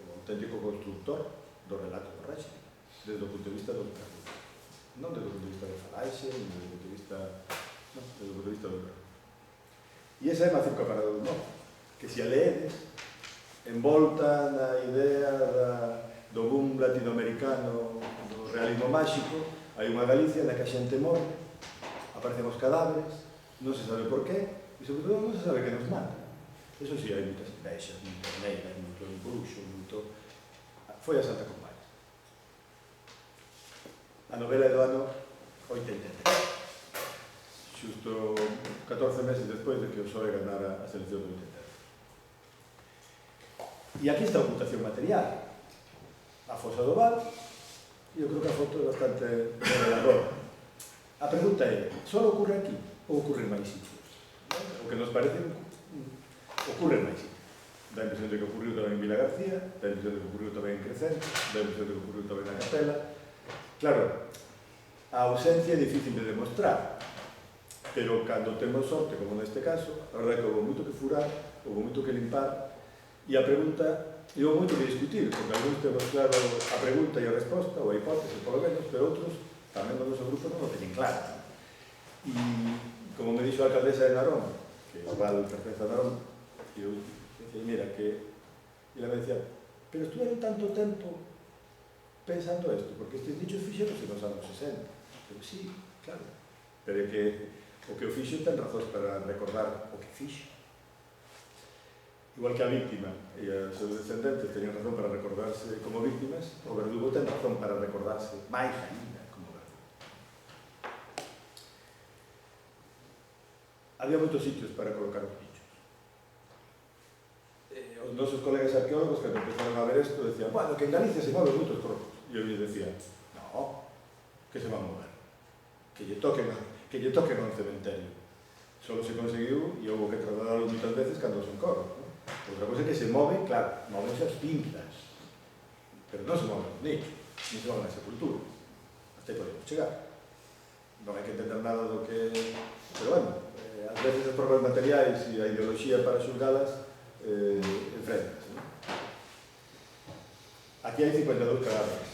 o auténtico constructor do relato do réxime, desde o punto de vista dos verdugos. Non desde o punto de vista do falaxe, non desde o punto de vista... Non, desde o punto de vista do verdugo. E esa é Mazurca Paradox, non? Que se a leedes, envolta na idea do boom latinoamericano, do realismo máxico, hai unha Galicia na que a xente morre, aparecen os cadáveres, non se sabe por qué, e sobre todo non se sabe que nos mata. Eso sí, hai moitas envexas, moitas neiras, moito embruxo, moito... Foi a Santa Compaña. A novela é do ano 83. Xusto 14 meses despois de que o PSOE ganara a selección do 83. E aquí está a ocultación material. A fosa do Val, e eu creo que a foto é bastante reveladora. A pregunta é, só ocurre aquí ou ocurre en máis sitios? O que nos parece ocurre en máis sitios. Dá a impresión de que ocurriu tamén en Vila García, dá a impresión de que ocurriu tamén en Crecente, dá a impresión de que ocurriu tamén na Capela. Claro, a ausencia é difícil de demostrar, pero cando temos sorte, como neste caso, a verdade é que houve moito que furar, houve moito que limpar, e a pregunta, e houve moito que discutir, porque algúns temos claro a pregunta e a resposta, ou a hipótese, polo menos, pero outros, tamén no noso grupo, non o teñen claro. E, como me dixo a alcaldesa de Narón, que o Val pertence a Narón, e eu dicía, mira, que... E ela me decía, pero estuveron tanto tempo pensando isto, porque estes dichos fixeronse nos anos 60. Pero sí, claro, pero é que o que o fixo ten razóns para recordar o que fixo. Igual que a víctima e os seus descendentes tenían razón para recordarse como víctimas, o verdugo ten razón para recordarse máis ainda como verdugo. Había moitos sitios para colocar os bichos. Os nosos colegas arqueólogos, cando empezaron a ver isto, decían, bueno, que en Galicia se moven moitos corpos. E eu lles decía, no, que se van mover, que lle toquen ao cementerio. Solo se conseguiu, e houve que trasladarlo moitas veces cando son corpos. Outra cosa é que se moven, claro, movense as pinzas, pero non se moven os nichos, ni se moven a sepultura. Hasta aí podemos chegar. Non hai que entender nada do que... Pero bueno, ás veces as provas materiais e a ideoloxía para xulgalas enfrentas. Aquí hai 52 cadáveres,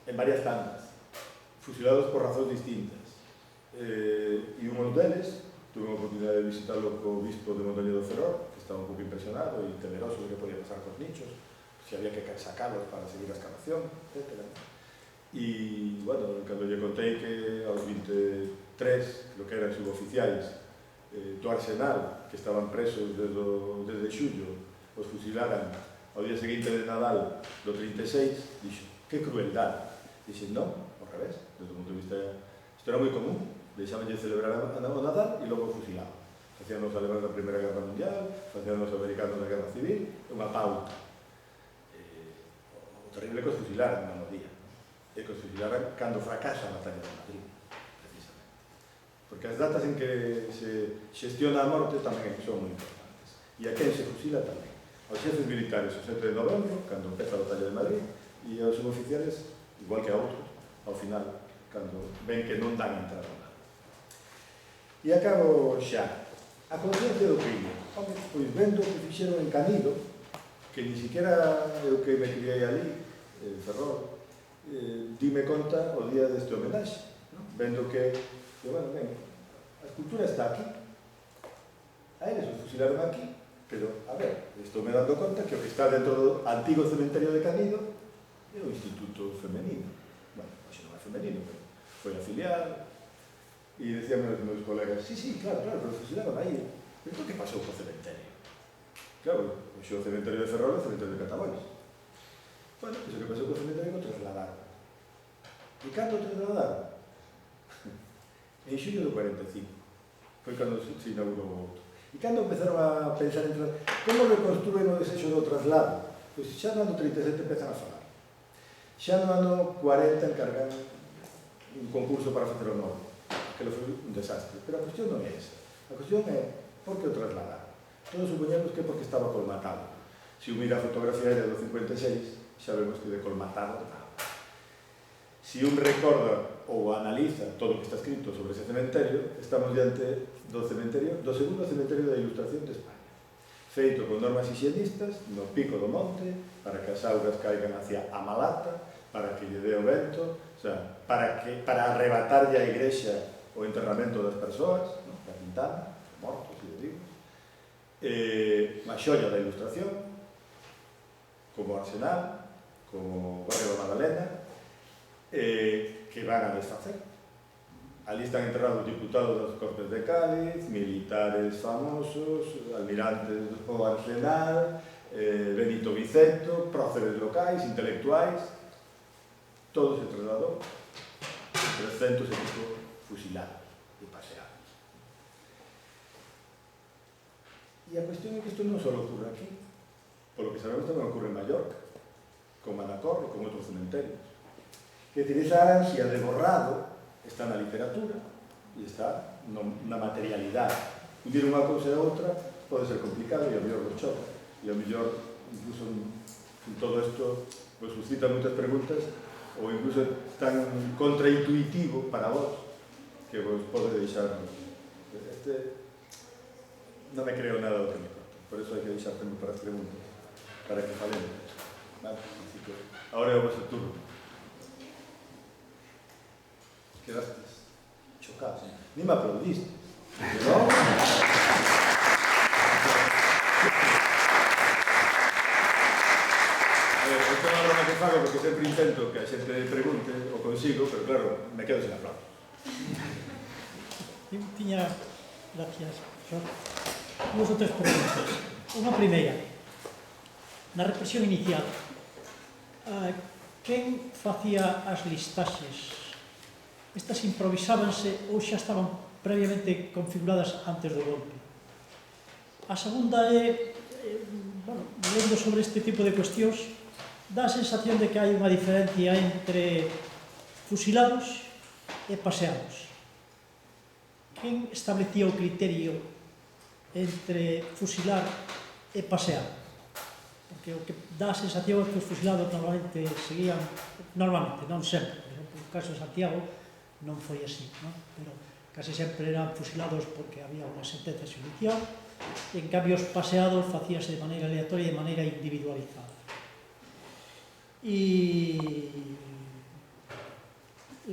en varias tandas, fusilados por razóns distintas. E unhos deles, tuve a oportunidade de visitarlo co bispo de Montaña do Ferrol, que estaba un pouco impresionado e temeroso de que podía pasar cos nichos, se había que sacalos para seguir a excavación, etc. E, bueno, cando lle contei que aos 23, lo que eran suboficiais do Arsenal, que estaban presos desde xullo, os fusilaran ao día seguinte de Nadal do 36, dixo, que crueldade. Dixen, non, ao revés, desde o punto de vista... Isto era moi común, deixabanlle celebrar o Nadal e logo fusilaban. Facían os alemães da Primeira Guerra Mundial, facían os americanos da Guerra Civil, unha pauta. O terrible que os fusilaran no día, e que os fusilaran cando fracasa a batalla de Madrid, precisamente. Porque as datas en que se xestiona a morte tamén son moi importantes. E a quen se fusila tamén. aos xefes militares o 7 de novembro, cando empeza a batalla de Madrid, e aos suboficiales, igual que a outros, ao final, cando ven que non dan entrada nada. E acabo xa. A conciencia do crime. Home, pois vendo o que fixeron en Canido, que ni siquiera eu que me criei ali, Ferrol, dime conta o día deste homenaxe, ¿no? Vendo que, bueno, ben, a escultura está aquí, a eles os fusilaron aquí, pero, a ver, estou me dando conta que o que está dentro do antigo cementerio de Canido é o Instituto Femenino. Bueno, hoxe non é femenino, pero foi afiliado, e decían os meus colegas, sí, claro, pero fusilaron aí. Pero que pasou co cementerio? Claro, hoxe o cementerio de Ferrol é o cementerio de Catabois. Bueno, pois o que pasou co cementerio o trasladaron. E cando o trasladaron? En xullo do 45. Foi cando se inaugurou outro. E cando empezaron a pensar en como reconstruen o desexo do traslado? Pois xa no ano 37 empezan a falar. Xa no ano 40 encargan un concurso para facer o novo. Aquilo foi un desastre. Pero a cuestión non é esa. A cuestión é por que o trasladaron. Todos supoñemos que é porque estaba colmatado. Se mira a fotografía aérea do 56, xa vemos que de colmatado nada. Se un recorda ou analiza todo o que está escrito sobre ese cementerio, estamos diante do cementerio, do segundo cementerio da Ilustración de España, feito con normas higienistas no pico do monte, para que as augas caigan hacia a Malata, para que lle dé o vento, o sea, para arrebatarlle a igrexa o enterramento das persoas, ¿no? Da Quintana, mortos e de vivos, a xoia da Ilustración, como Arsenal, como Barrio da Magdalena, que van a desfacer. Ali están enterrados diputados das Cortes de Cádiz, militares famosos, almirantes do Arsenal, Benito Vicento, próceres locais, intelectuais, todo se trasladou, 300 e pico fusilados e paseados. E a cuestión é que isto non só ocurre aquí, polo que sabemos tamén ocurre en Mallorca, con Manacor e con outros cementerios. Que decir, esa ansia de borrado está na literatura e está na materialidade. Unir unha cousa e outra pode ser complicado e ao mellor non choca. E ao mellor, incluso en todo isto, pues, suscita moitas preguntas ou incluso tan contraintuitivo para vos que vos pode deixar non me creo nada do que me conto, por eso hai que deixar tempo para as preguntas, para que falemos. Vale? Así que ahora é o vosso turno. Quedastes chocados, ni me aplaudiste, non? Esta é unha broma que fago porque sempre intento que a xente pregunte, o consigo, pero claro, me quedo sin aplausos. Eu tiña, gracias, profesor, duas ou tres preguntas. Unha primeira, na represión inicial, quen facía as listaxes? Estas improvisábanse ou xa estaban previamente configuradas antes do golpe? A segunda é, bueno, lendo sobre este tipo de cuestións, dá a sensación de que hai unha diferencia entre fusilados e paseados. Quen establecía o criterio entre fusilar e pasear? Porque o que dá a sensación é que os fusilados normalmente seguían, normalmente, non sempre, por exemplo, no caso de Santiago non foi así, non? Pero casi sempre eran fusilados porque había unha sentencia judicial, e en cambio os paseados facíase de maneira aleatoria e de maneira individualizada. E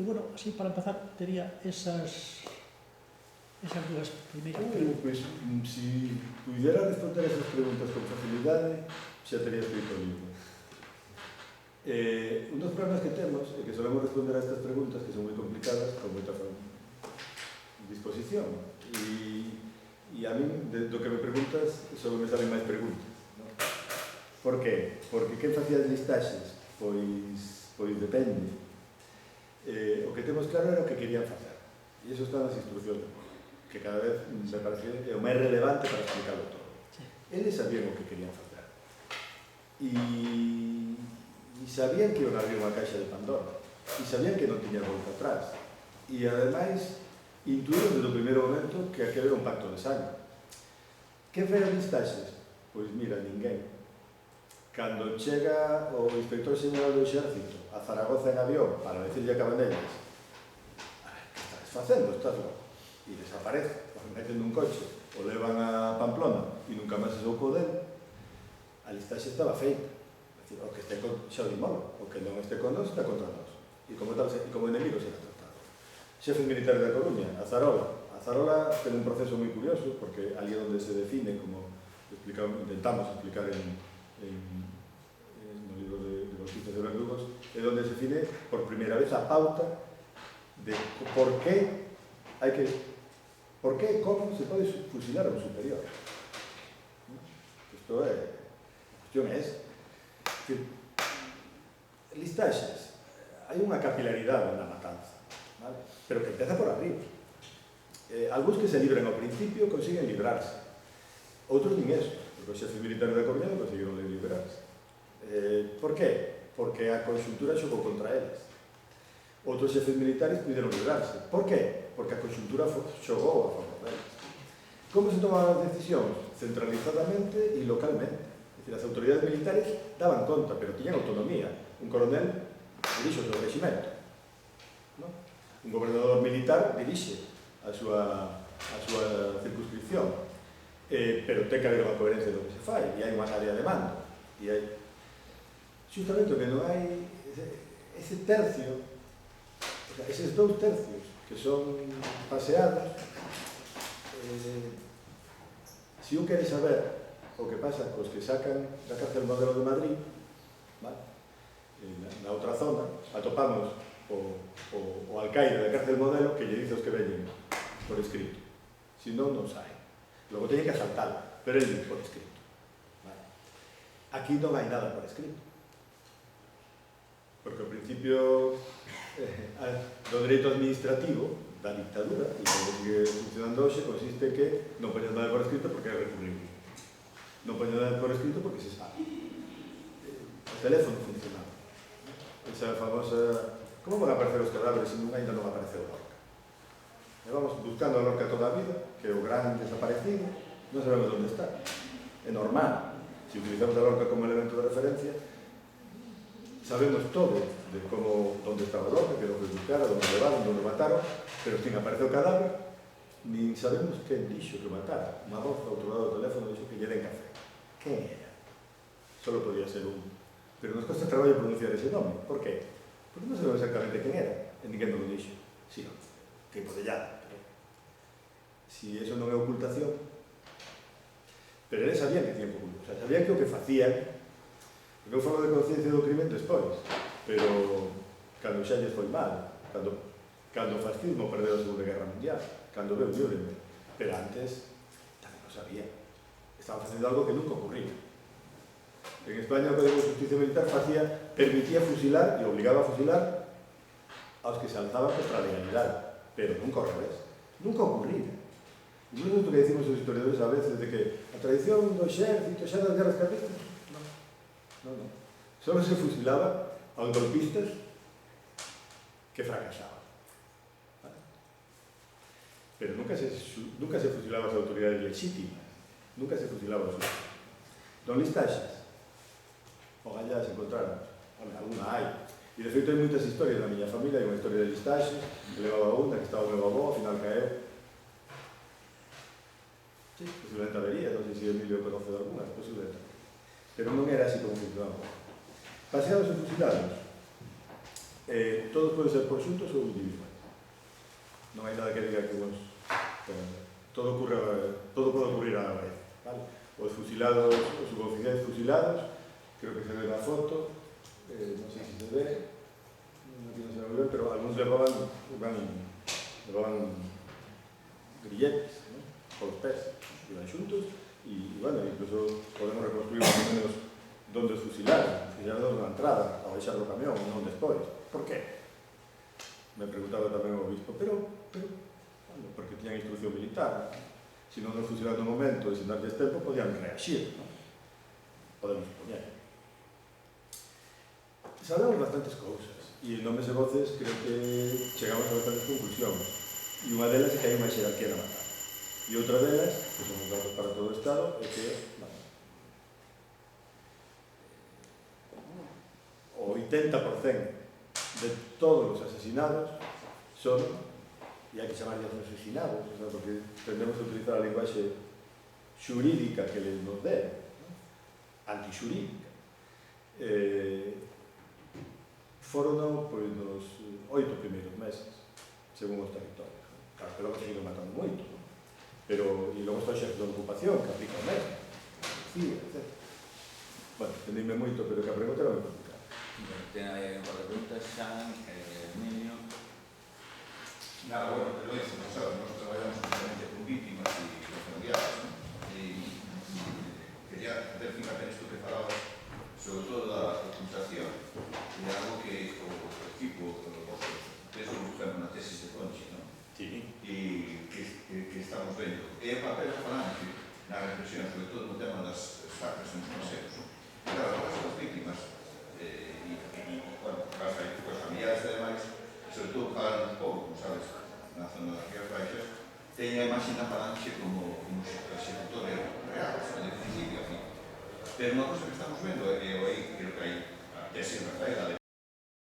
bueno, así para empezar tería esas dúas primeiras preguntas. Pois, se pudera responder esas preguntas con facilidade, xa tería escrito o libro. Un dos problemas que temos é que solemos responder a estas preguntas que son moi complicadas con moita disposición. E a mí, do que me preguntas, só me salen máis preguntas. ¿No? Por qué? Porque quen facía as listaxes? Pois depende. O que temos claro era o que querían facer. E iso está nas instruccións, que cada vez me parece é o máis relevante para explicarlo todo. Eles sabían o que querían facer. E sabían que iban a abrir unha caixa de Pandora. E sabían que non tiña volta atrás. E, ademais, intuíron desde o primeiro momento que aquele era un pacto de sangue. Que foi as listaxes? Pois mira, ninguén. cando chega o inspector xeneral do Exército a Zaragoza en avión para decirle a Cabanellas que estás facendo, estás loco, e desaparece, o meten nun coche, o levan a Pamplona e nunca máis se soupo dele, a listaxe estaba feita. É dicir, o que este xa o dimos, o que non este con nós está contra nós, e como tal, e como enemigo será tratado. Xefes militares da Coruña, Azarola. Azarola ten un proceso moi curioso, porque ali onde se define, como intentamos explicar no libro de Bautista de Verdugos, é onde se define por primeira vez a pauta de por qué e como se pode fusilar a un superior. Isto é, a cuestión é esa. Listaxes, hai unha capilaridade na matanza, vale? Pero que empeza por arriba. Algúns que se libran ao principio consiguen librarse, outros nin eso, porque os xefes militares da Coruña non conseguiron liberarse. Por qué? Porque a conxuntura xogou contra eles. Outros xefes militares puderon librarse. Por qué? Porque a conxuntura xogou a favor deles. Como se tomaban as decisións? Centralizadamente e localmente. É dicir, as autoridades militares daban conta, pero tiñan autonomía. Un coronel dirixe o seu regimento, non? Un gobernador militar dirixe a súa circunscripción, pero ten que haber unha coherencia do que se fai, e hai unha área de mando, e hai justamente o que non hai ese tercio, o sea, eses 2 tercios que son paseados. Se un quere saber o que pasa cos que sacan da cárcel Modelo de Madrid, vale? Na outra zona atopamos o alcaide da cárcel Modelo que lle dice aos que veñen por escrito, se non, non sae. Logo teñen que asaltar, pero el dice por escrito, vale? Aquí non hai nada por escrito, porque o principio do dereito administrativo da dictadura, e como sigue funcionando hoxe, consiste que non poñes nada por escrito porque é recurrible, non poñes nada por escrito porque se sabe. O teléfono funcionaba, esa famosa, como van a aparecer os cadáveres se ainda non apareceu Lorca? E vamos buscando a Lorca toda a vida, que é o gran desaparecido, non sabemos onde está. É normal, se utilizamos a Lorca como elemento de referencia, sabemos todo de como, onde estaba Lorca, que non foi buscara, onde levaron, onde mataron, pero sin aparecer o cadáver, nin sabemos quen dixo que matara. Unha voz do outro lado do teléfono dixo que lle den café. Quen era? Solo podía ser un. Pero nos costa traballo pronunciar ese nome. Por qué? Porque non sabemos exactamente quen era, e ninguén nos dixo. Si, non, que podellada. Si eso non é ocultación, pero eles sabían que tiñan que ocultar, o sea, sabían que o que facían, porque eu falo de conciencia do crimen despois, pero cando xa lles foi mal, cando o fascismo perdeu a Segunda Guerra Mundial, cando veu Nuremberg, pero antes tamén o sabían, estaban facendo algo que nunca ocurría. En España o Código de Justicia Militar permitía fusilar e obligaba a fusilar aos que se alzaban contra a legalidade, pero nunca ao revés, nunca ocurría. E non é isto que decimos os historiadores a veces de que a tradición do exército xa das guerras carlistas, non. Só se fusilaba aos golpistas que fracasaban, ¿vale? Pero nunca se fusilaba as autoridades legítimas, nunca se fusilaba os outros. Don listaxes, o gallá se encontraron, alguna hai, e de feito hai moitas historias na miña familia, hai unha historia de listaxes, que levaba unha, que estaba o meu avó, ao final caeu. Sí, posiblemente habería, non sei se Emilio conoce de alguna, posiblemente. Pero non era así como funcionaba. Paseados e fusilados, todos poden ser por xuntos ou individuais. Non hai nada que diga que todo pode ocurrir a la vez, vale? Os fusilados, os suboficiais fusilados, creo que se ve na foto, non sei se se ve, aquí non se ve ben, pero algúns levaban grilletes, ¿no? Polos pés, iban xuntos, e, bueno, incluso podemos reconstruir más ou menos donde os fusilaron na entrada, ao baixar do camión, non despois. Por qué? Me preguntaba tamén o obispo, pero bueno, porque tiñan instrucción militar. Se non nos fusilaron no momento e se darles tempo, podían reaxir, ¿no? Podemos supoñer. Sabemos bastantes cousas, e en nomes e voces creo que chegamos a bastantes conclusións, e unha delas é que hai unha xerarquía na matanza. E outra delas, que son os datos para todo o Estado, é que de todos os asesinados son, e hai que chamarlos asesinados, o sea, porque tendemos a utilizar a linguaxe xurídica que les nos deron, antixurídica. Foron pois, nos 8 primeiros meses, según os territorios. Claro, que logo seguiron matando moito, ¿no? Pero, e logo está o xerto de ocupación, que aplica mesmo, etc. Bueno, entendíme moito, pero que a pregunta era moi complicada. Ten aí un par de preguntas, Xan, Emilio. Nada, bueno, pero eso, no sabes, nosotros trabajamos justamente con víctimas y con familiares, ¿no? Y quería hacer fíjate en esto que falabas, sobre todo da ocultación, de algo que o equipo, ustedes son buscando una tesis de Conchi, ¿no? Sí. Y que estamos vendo. E o papel falante na reflexión, sobre todo no tema das sacras en os museos. Claro, as víctimas, bueno, as familiares e demais, sobre todo falan un pouco, como sabes, na zona das Rías Baixas, teñen a imaxe da falange como executor real, en principio, aquí. Pero unha cosa que estamos vendo é